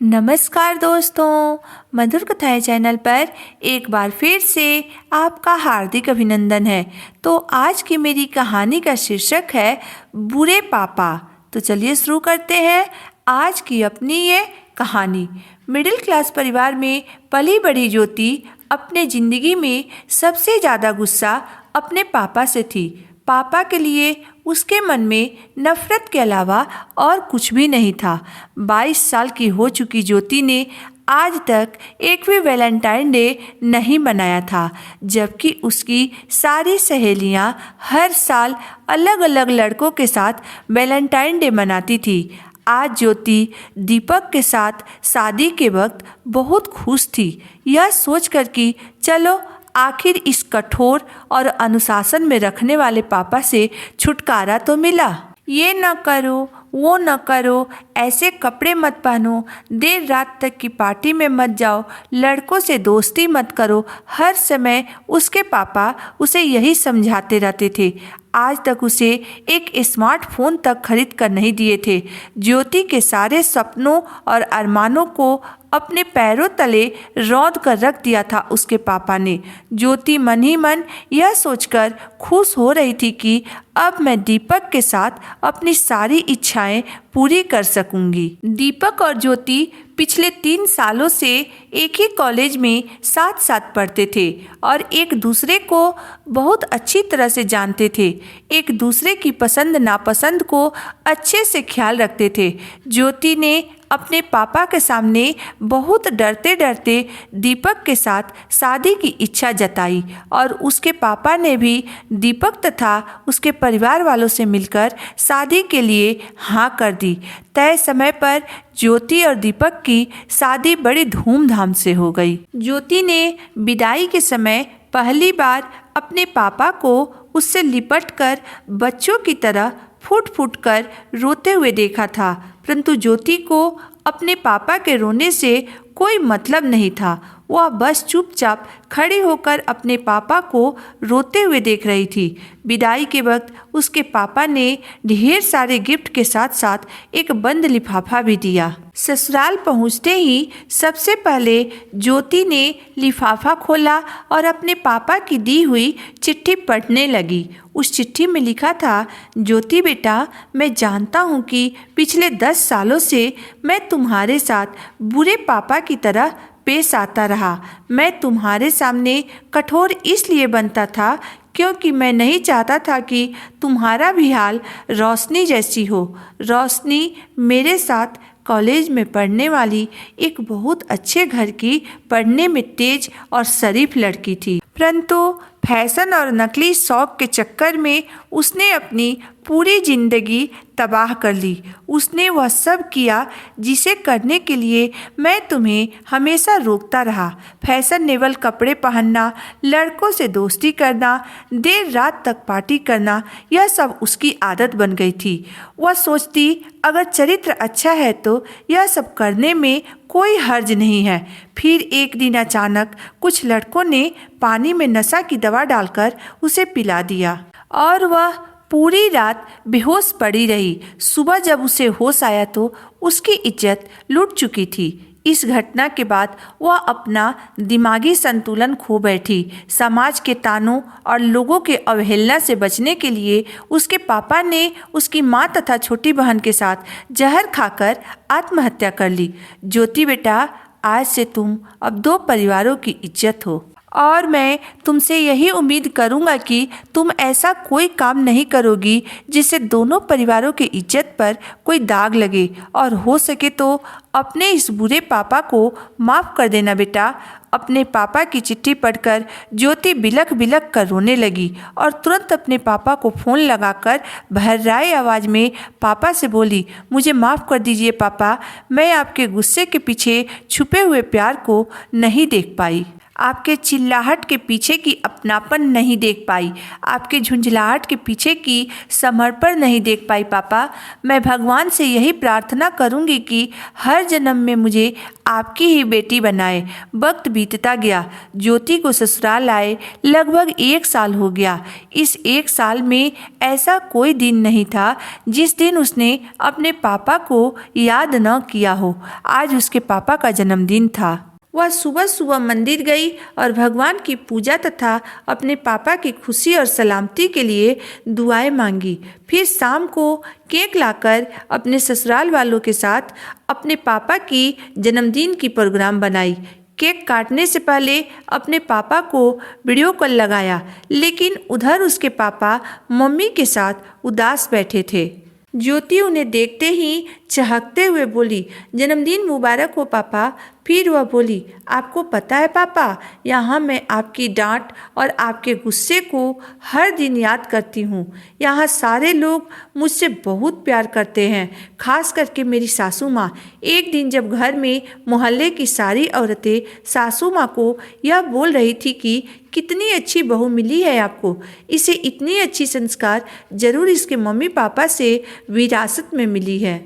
नमस्कार दोस्तों, मधुर कथाएं चैनल पर एक बार फिर से आपका हार्दिक अभिनंदन है। तो आज की मेरी कहानी का शीर्षक है बुरे पापा। तो चलिए शुरू करते हैं आज की अपनी ये कहानी। मिडिल क्लास परिवार में पली बड़ी ज्योति अपने ज़िंदगी में सबसे ज़्यादा गुस्सा अपने पापा से थी। पापा के लिए उसके मन में नफरत के अलावा और कुछ भी नहीं था। 22 साल की हो चुकी ज्योति ने आज तक एक भी वैलेंटाइन डे नहीं मनाया था, जबकि उसकी सारी सहेलियां हर साल अलग अलग लड़कों के साथ वैलेंटाइन डे मनाती थी। आज ज्योति दीपक के साथ शादी के वक्त बहुत खुश थी, यह सोचकर कि चलो आखिर इस कठोर और अनुशासन में रखने वाले पापा से छुटकारा तो मिला। ये न करो, वो न करो, ऐसे कपड़े मत पहनो, देर रात तक की पार्टी में मत जाओ, लड़कों से दोस्ती मत करो। हर समय उसके पापा उसे यही समझाते रहते थे। आज तक उसे एक स्मार्टफोन तक खरीद कर नहीं दिए थे। ज्योति के सारे सपनों और अरमानों को अपने पैरों तले रौंद कर रख दिया था उसके पापा ने। ज्योति मन ही मन यह सोचकर खुश हो रही थी कि अब मैं दीपक के साथ अपनी सारी इच्छाएं पूरी कर सकूंगी। दीपक और ज्योति पिछले 3 सालों से एक ही कॉलेज में साथ साथ पढ़ते थे और एक दूसरे को बहुत अच्छी तरह से जानते थे। एक दूसरे की पसंद नापसंद को अच्छे से ख्याल रखते थे। ज्योति ने अपने पापा के सामने बहुत डरते डरते दीपक के साथ शादी की इच्छा जताई और उसके पापा ने भी दीपक तथा उसके परिवार वालों से मिलकर शादी के लिए हाँ कर दी। तय समय पर ज्योति और दीपक की शादी बड़ी धूमधाम से हो गई। ज्योति ने विदाई के समय पहली बार अपने पापा को उससे लिपट कर बच्चों की तरह फूट फूट कर रोते हुए देखा था, परंतु ज्योति को अपने पापा के रोने से कोई मतलब नहीं था। वह बस चुपचाप खड़ी होकर अपने पापा को रोते हुए देख रही थी। विदाई के वक्त उसके पापा ने ढेर सारे गिफ्ट के साथ साथ एक बंद लिफाफा भी दिया। ससुराल पहुंचते ही सबसे पहले ज्योति ने लिफाफा खोला और अपने पापा की दी हुई चिट्ठी पढ़ने लगी। उस चिट्ठी में लिखा था, ज्योति बेटा, मैं जानता हूँ कि पिछले 10 सालों से मैं तुम्हारे साथ बुरे पापा की तरह पेश आता रहा। मैं तुम्हारे सामने कठोर इसलिए बनता था क्योंकि मैं नहीं चाहता था कि तुम्हारा भी हाल रोशनी जैसी हो। रोशनी मेरे साथ कॉलेज में पढ़ने वाली एक बहुत अच्छे घर की, पढ़ने में तेज और शरीफ लड़की थी, परंतु फैशन और नकली शौक के चक्कर में उसने अपनी पूरी जिंदगी तबाह कर ली। उसने वह सब किया जिसे करने के लिए मैं तुम्हें हमेशा रोकता रहा। फैशनेबल कपड़े पहनना, लड़कों से दोस्ती करना, देर रात तक पार्टी करना, यह सब उसकी आदत बन गई थी। वह सोचती अगर चरित्र अच्छा है तो यह सब करने में कोई हर्ज नहीं है। फिर एक दिन अचानक कुछ लड़कों ने पानी में नशा की दवा डालकर उसे पिला दिया और वह पूरी रात बेहोश पड़ी रही। सुबह जब उसे होश आया तो उसकी इज्जत लुट चुकी थी। इस घटना के बाद वह अपना दिमागी संतुलन खो बैठी। समाज के तानों और लोगों के अवहेलना से बचने के लिए उसके पापा ने उसकी माँ तथा छोटी बहन के साथ जहर खाकर आत्महत्या कर ली। ज्योति बेटा, आज से तुम अब 2 परिवारों की इज्जत हो और मैं तुमसे यही उम्मीद करूंगा कि तुम ऐसा कोई काम नहीं करोगी जिससे दोनों परिवारों की इज्जत पर कोई दाग लगे, और हो सके तो अपने इस बुरे पापा को माफ़ कर देना बेटा। अपने पापा की चिट्ठी पढ़कर ज्योति बिलख बिलख कर रोने लगी और तुरंत अपने पापा को फ़ोन लगाकर भर्राए आवाज़ में पापा से बोली, मुझे माफ़ कर दीजिए पापा, मैं आपके गुस्से के पीछे छुपे हुए प्यार को नहीं देख पाई। आपके चिल्लाहट के पीछे की अपनापन नहीं देख पाई, आपके झुंझलाहट के पीछे की समर्पण नहीं देख पाई पापा। मैं भगवान से यही प्रार्थना करूंगी कि हर जन्म में मुझे आपकी ही बेटी बनाए। वक्त बीतता गया, ज्योति को ससुराल आए लगभग 1 साल हो गया। इस 1 साल में ऐसा कोई दिन नहीं था जिस दिन उसने अपने पापा को याद न किया हो। आज उसके पापा का जन्मदिन था। वह सुबह सुबह मंदिर गई और भगवान की पूजा तथा अपने पापा की खुशी और सलामती के लिए दुआएं मांगी। फिर शाम को केक लाकर अपने ससुराल वालों के साथ अपने पापा की जन्मदिन की प्रोग्राम बनाई। केक काटने से पहले अपने पापा को वीडियो कॉल लगाया, लेकिन उधर उसके पापा मम्मी के साथ उदास बैठे थे। ज्योति उन्हें देखते ही चहकते हुए बोली, जन्मदिन मुबारक हो पापा। फिर वह बोली, आपको पता है पापा, यहाँ मैं आपकी डांट और आपके गुस्से को हर दिन याद करती हूँ। यहाँ सारे लोग मुझसे बहुत प्यार करते हैं, खास करके मेरी सासू माँ। एक दिन जब घर में मोहल्ले की सारी औरतें सासू माँ को यह बोल रही थी कि कितनी अच्छी बहू मिली है आपको, इसे इतनी अच्छी संस्कार जरूर इसके मम्मी पापा से विरासत में मिली है,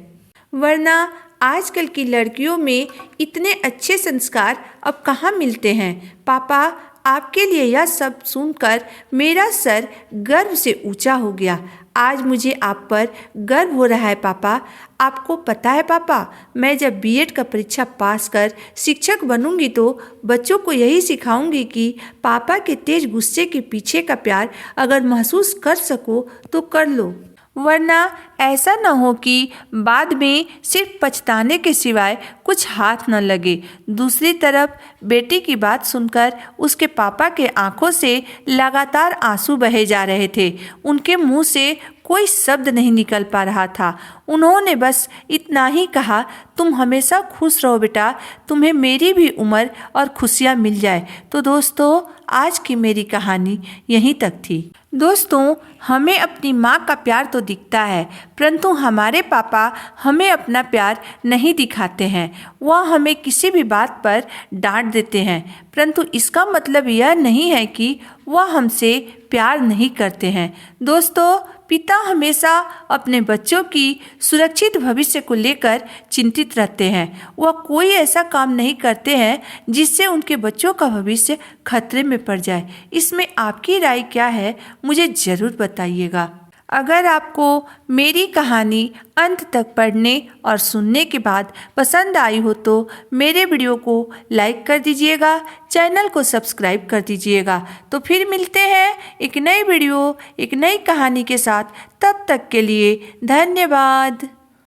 वरना आजकल की लड़कियों में इतने अच्छे संस्कार अब कहाँ मिलते हैं। पापा, आपके लिए यह सब सुनकर मेरा सर गर्व से ऊंचा हो गया। आज मुझे आप पर गर्व हो रहा है पापा। आपको पता है पापा, मैं जब बीएड का परीक्षा पास कर शिक्षक बनूंगी तो बच्चों को यही सिखाऊंगी कि पापा के तेज गुस्से के पीछे का प्यार अगर महसूस कर सको तो कर लो, वरना ऐसा न हो कि बाद में सिर्फ पछताने के सिवाय कुछ हाथ न लगे। दूसरी तरफ बेटी की बात सुनकर उसके पापा के आंखों से लगातार आंसू बहे जा रहे थे। उनके मुंह से कोई शब्द नहीं निकल पा रहा था। उन्होंने बस इतना ही कहा, तुम हमेशा खुश रहो बेटा, तुम्हें मेरी भी उम्र और खुशियाँ मिल जाए। तो दोस्तों, आज की मेरी कहानी यहीं तक थी। दोस्तों, हमें अपनी माँ का प्यार तो दिखता है, परंतु हमारे पापा हमें अपना प्यार नहीं दिखाते हैं। वह हमें किसी भी बात पर डांट देते हैं, परंतु इसका मतलब यह नहीं है कि वह हमसे प्यार नहीं करते हैं। दोस्तों, पिता हमेशा अपने बच्चों की सुरक्षित भविष्य को लेकर चिंतित रहते हैं। वह कोई ऐसा काम नहीं करते हैं जिससे उनके बच्चों का भविष्य खतरे में पड़ जाए। इसमें आपकी राय क्या है, मुझे ज़रूर बताइएगा। अगर आपको मेरी कहानी अंत तक पढ़ने और सुनने के बाद पसंद आई हो तो मेरे वीडियो को लाइक कर दीजिएगा, चैनल को सब्सक्राइब कर दीजिएगा। तो फिर मिलते हैं एक नई वीडियो, एक नई कहानी के साथ। तब तक के लिए धन्यवाद।